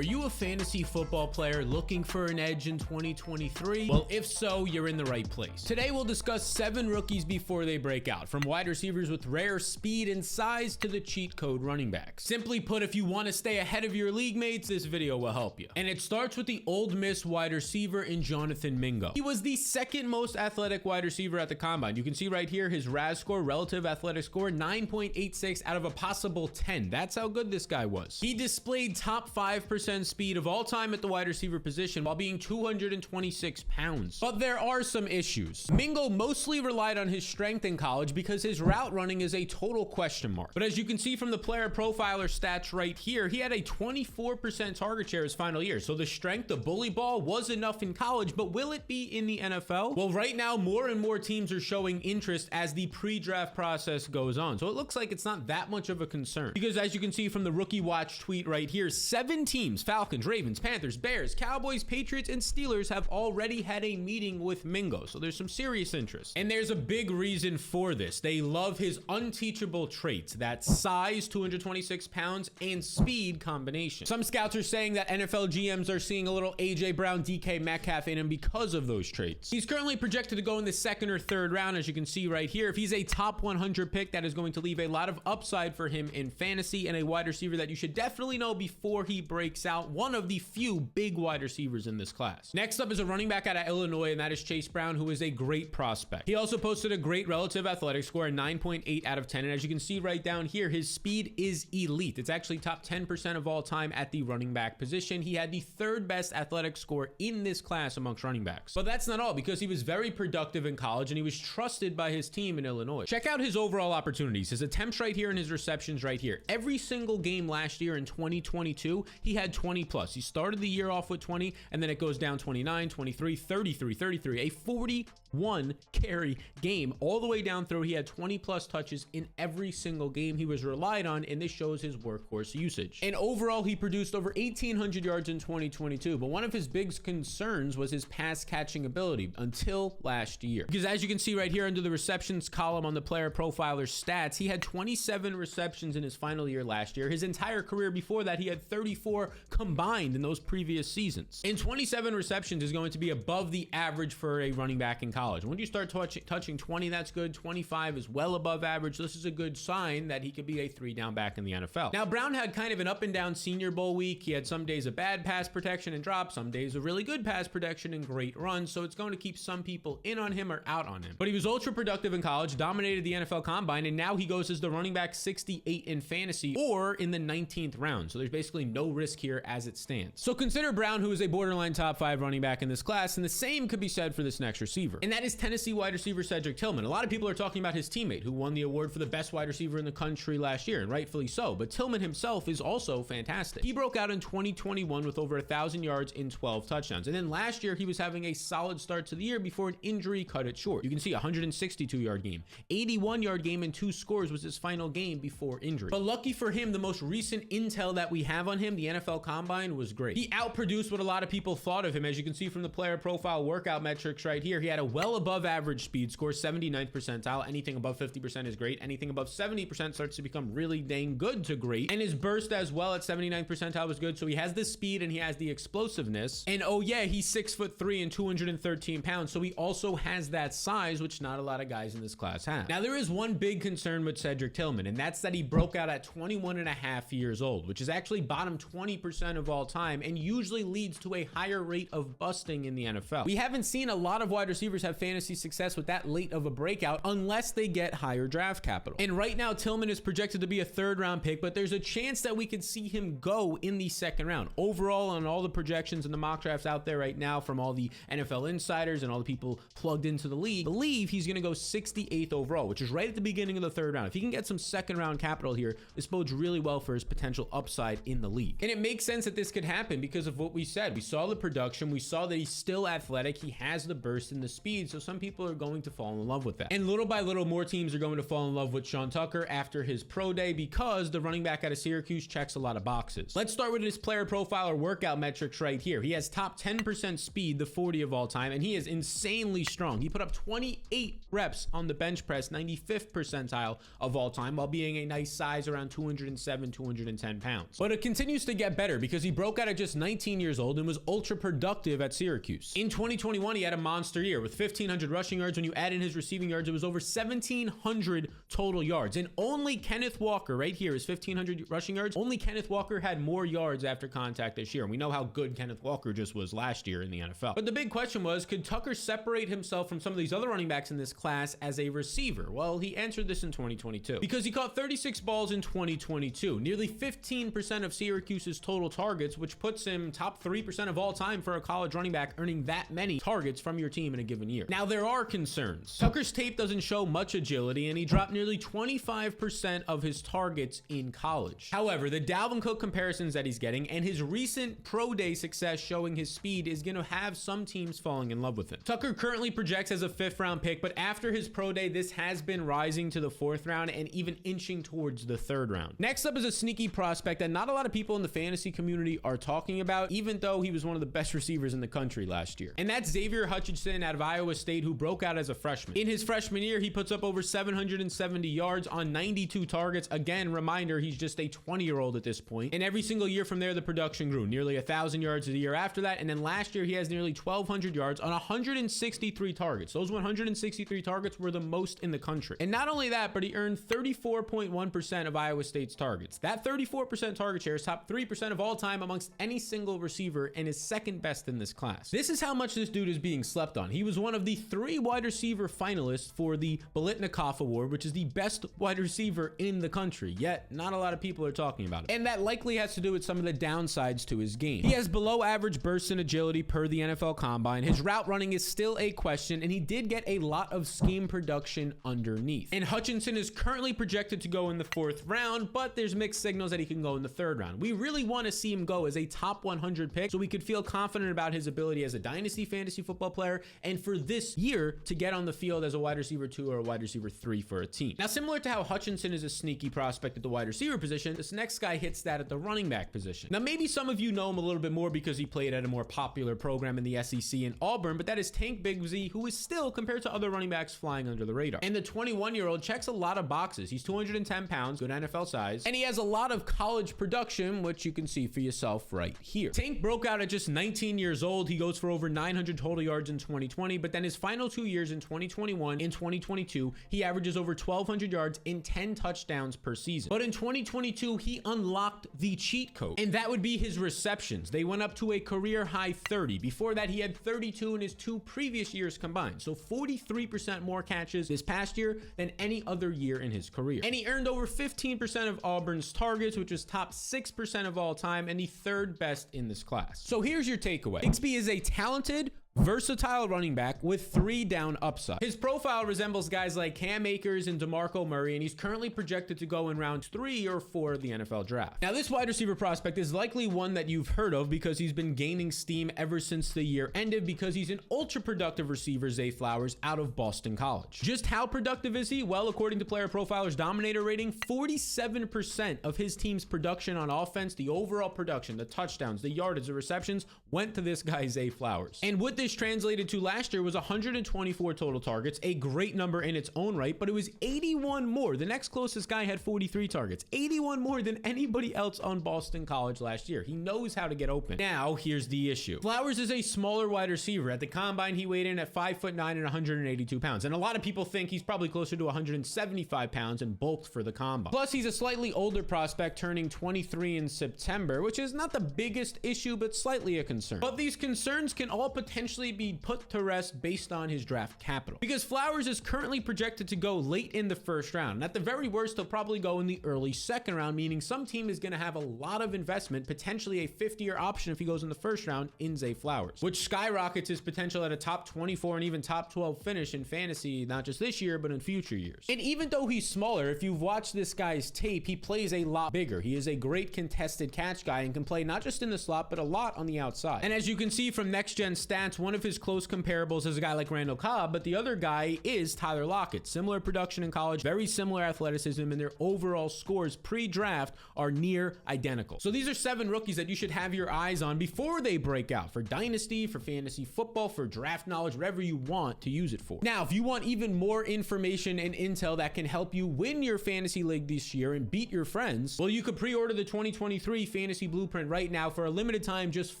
Are you a fantasy football player looking for an edge in 2023? Well, if so, you're in the right place. Today, we'll discuss 7 rookies before they break out, from wide receivers with rare speed and size to the cheat code running backs. Simply put, if you want to stay ahead of your league mates, this video will help you. And it starts with the Ole Miss wide receiver in Jonathan Mingo. He was the second most athletic wide receiver at the combine. You can see right here his RAS score, relative athletic score, 9.86 out of a possible 10. That's how good this guy was. He displayed top 5% speed of all time at the wide receiver position while being 226 pounds. But there are some issues. Mingo mostly relied on his strength in college because his route running is a total question mark. But as you can see from the player profiler stats right here, he had a 24% target share his final year. So the strength, the bully ball, was enough in college, but will it be in the NFL? Well, right now, more and more teams are showing interest as the pre-draft process goes on. So it looks like it's not that much of a concern, because as you can see from the Rookie Watch tweet right here, 7 teams, Falcons, Ravens, Panthers, Bears, Cowboys, Patriots, and Steelers, have already had a meeting with Mingo. So there's some serious interest. And there's a big reason for this. They love his unteachable traits, that size, 226 pounds, and speed combination. Some scouts are saying that NFL GMs are seeing a little AJ Brown, DK Metcalf in him because of those traits. He's currently projected to go in the 2nd or 3rd round, as you can see right here. If he's a top 100 pick, that is going to leave a lot of upside for him in fantasy, and a wide receiver that you should definitely know before he breaks out, one of the few big wide receivers in this class. Next up is a running back out of Illinois, and that is Chase Brown, who is a great prospect. He also posted a great relative athletic score, a 9.8 out of 10, and as you can see right down here, his speed is elite. It's actually top 10% of all time at the running back position. He had the 3rd best athletic score in this class amongst running backs. But that's not all, because he was very productive in college and he was trusted by his team in Illinois. Check out his overall opportunities, his attempts right here and his receptions right here. Every single game last year in 2022, he had 20 plus. He started the year off with 20, and then it goes down 29, 23, 33, 33, a 41 carry game all the way down through. He had 20 plus touches in every single game he was relied on, and this shows his workhorse usage. And overall, he produced over 1,800 yards in 2022, but one of his big concerns was his pass catching ability until last year. Because as you can see right here under the receptions column on the player profiler stats, he had 27 receptions in his final year last year. His entire career before that, he had 34 combined in those previous seasons. And 27 receptions is going to be above the average for a running back in college. When you start touching 20, that's good. 25 is well above average. This is a good sign that he could be a 3-down back in the NFL. Now, Brown had kind of an up and down Senior Bowl week. He had some days of bad pass protection and drops, some days of really good pass protection and great runs. So it's going to keep some people in on him or out on him. But he was ultra productive in college, dominated the NFL combine, and now he goes as the running back 68 in fantasy, or in the 19th round. So there's basically no risk here as it stands. So consider Brown, who is a borderline top 5 running back in this class, and the same could be said for this next receiver. And that is Tennessee wide receiver Cedric Tillman. A lot of people are talking about his teammate, who won the award for the best wide receiver in the country last year, and rightfully so. But Tillman himself is also fantastic. He broke out in 2021 with over 1,000 yards in 12 touchdowns. And then last year, he was having a solid start to the year before an injury cut it short. You can see a 162-yard game, 81-yard game, and 2 scores was his final game before injury. But lucky for him, the most recent intel that we have on him, the NFL Combine, was great. He outproduced what a lot of people thought of him. As you can see from the player profile workout metrics right here, he had a well above average speed score, 79th percentile. Anything above 50% is great. Anything above 70% starts to become really dang good to great. And his burst as well at 79th percentile was good. So he has the speed and he has the explosiveness. And oh yeah, he's 6'3" and 213 pounds. So he also has that size, which not a lot of guys in this class have. Now, there is one big concern with Cedric Tillman, and that's that he broke out at 21.5 years old, which is actually bottom 20% of all time and usually leads to a higher rate of busting in the NFL. We haven't seen a lot of wide receivers have fantasy success with that late of a breakout unless they get higher draft capital. And right now, Tillman is projected to be a 3rd round pick, but there's a chance that we could see him go in the 2nd round. Overall, on all the projections and the mock drafts out there right now from all the NFL insiders and all the people plugged into the league, believe he's going to go 68th overall, which is right at the beginning of the 3rd round. If he can get some 2nd round capital here, this bodes really well for his potential upside in the league. And it makes sense that this could happen because of what we said. We saw the production. We saw that he's still athletic. He has the burst and the speed. So some people are going to fall in love with that. And little by little, more teams are going to fall in love with Sean Tucker after his pro day because the running back out of Syracuse checks a lot of boxes. Let's start with his player profile or workout metrics right here. He has top 10% speed, the 40 of all time, and he is insanely strong. He put up 28 reps on the bench press, 95th percentile of all time, while being a nice size around 207, 210 pounds. But it continues to get better better because he broke out at just 19 years old and was ultra productive at Syracuse. In 2021, he had a monster year with 1,500 rushing yards. When you add in his receiving yards, it was over 1,700 total yards. And only Kenneth Walker, right here, is 1,500 rushing yards. Only Kenneth Walker had more yards after contact this year. And we know how good Kenneth Walker just was last year in the NFL. But the big question was, could Tucker separate himself from some of these other running backs in this class as a receiver? Well, he answered this in 2022 because he caught 36 balls in 2022, nearly 15% of Syracuse's total targets, which puts him top 3% of all time for a college running back earning that many targets from your team in a given year. Now, there are concerns. Tucker's tape doesn't show much agility, and he dropped nearly 25% of his targets in college. However, the Dalvin Cook comparisons that he's getting and his recent pro day success showing his speed is going to have some teams falling in love with him. Tucker currently projects as a 5th round pick, but after his pro day, this has been rising to the 4th round and even inching towards the 3rd round. Next up is a sneaky prospect that not a lot of people in the fantasy community are talking about, even though he was one of the best receivers in the country last year. And that's Xavier Hutchinson out of Iowa State, who broke out as a freshman. In his freshman year, he puts up over 770 yards on 92 targets. Again, reminder, he's just a 20-year-old at this point. And every single year from there, the production grew. Nearly 1,000 yards the year after that. And then last year, he has nearly 1,200 yards on 163 targets. Those 163 targets were the most in the country. And not only that, but he earned 34.1% of Iowa State's targets. That 34% target share is top 3% of all time amongst any single receiver and is second best in this class. This is how much this dude is being slept on. He was one of the 3 wide receiver finalists for the Biletnikoff Award, which is the best wide receiver in the country, yet not a lot of people are talking about it. And that likely has to do with some of the downsides to his game. He has below average burst and agility per the NFL Combine. His route running is still a question, and he did get a lot of scheme production underneath. And Hutchinson is currently projected to go in the 4th round, but there's mixed signals that he can go in the 3rd round. We really want to see him go as a top 100 pick so we could feel confident about his ability as a dynasty fantasy football player and for this year to get on the field as a wide receiver 2 or a wide receiver 3 for a team. Now, similar to how Hutchinson is a sneaky prospect at the wide receiver position, this next guy hits that at the running back position. Now, maybe some of you know him a little bit more because he played at a more popular program in the SEC in Auburn, but that is Tank Bigsby, who is still, compared to other running backs, flying under the radar. And the 21-year-old checks a lot of boxes. He's 210 pounds, good NFL size, and he has a lot of college production, which you can see for yourself right here. Tank broke out at just 19 years old. He goes for over 900 total yards in 2020, but then his final 2 years in 2021 and 2022, he averages over 1,200 yards and 10 touchdowns per season. But in 2022, he unlocked the cheat code, and that would be his receptions. They went up to a career high 30. Before that, he had 32 in his 2 previous years combined. So 43% more catches this past year than any other year in his career. And he earned over 15% of Auburn's targets, which is top 6% of all time and the 3rd best in this class. So here's your takeaway. Bigsby is a talented, versatile running back with 3 down upside. His profile resembles guys like Cam Akers and DeMarco Murray, and he's currently projected to go in round 3 or 4 of the NFL draft. Now, this wide receiver prospect is likely one that you've heard of because he's been gaining steam ever since the year ended because he's an ultra productive receiver, Zay Flowers, out of Boston College. Just how productive is he? Well, according to Player Profiler's Dominator rating, 47% of his team's production on offense, the overall production, the touchdowns, the yardage, the receptions, went to this guy, Zay Flowers. And what this translated to last year was 124 total targets, a great number in its own right, but it was 81 more. The next closest guy had 43 targets, 81 more than anybody else on Boston College last year. He knows how to get open. Now, here's the issue. Flowers is a smaller wide receiver. At the combine, he weighed in at 5'9" and 182 pounds. And a lot of people think he's probably closer to 175 pounds and bulked for the combine. Plus, he's a slightly older prospect, turning 23 in September, which is not the biggest issue, but slightly a concern. But these concerns can all potentially be put to rest based on his draft capital, because Flowers is currently projected to go late in the 1st round, and at the very worst he'll probably go in the early 2nd round, meaning some team is going to have a lot of investment, potentially a 50-year option if he goes in the 1st round in Zay Flowers, which skyrockets his potential at a top 24 and even top 12 finish in fantasy, not just this year but in future years. And even though he's smaller, if you've watched this guy's tape, he plays a lot bigger. He is a great contested catch guy and can play not just in the slot but a lot on the outside. And as you can see from next gen stats, One of his close comparables is a guy like Randall Cobb, but the other guy is Tyler Lockett. Similar production in college, very similar athleticism, and their overall scores pre-draft are near identical. So these are 7 rookies that you should have your eyes on before they break out for dynasty, for fantasy football, for draft knowledge, whatever you want to use it for. Now, if you want even more information and intel that can help you win your fantasy league this year and beat your friends, well, you could pre-order the 2023 Fantasy Blueprint right now for a limited time, just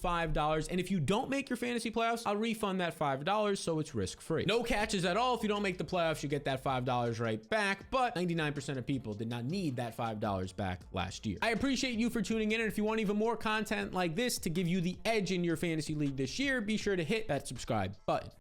$5. And if you don't make your fantasy playoffs, I'll refund that $5, so it's risk-free. No catches at all. If you don't make the playoffs, you get that $5 right back, but 99% of people did not need that $5 back last year. I appreciate you for tuning in, and if you want even more content like this to give you the edge in your fantasy league this year, be sure to hit that subscribe button.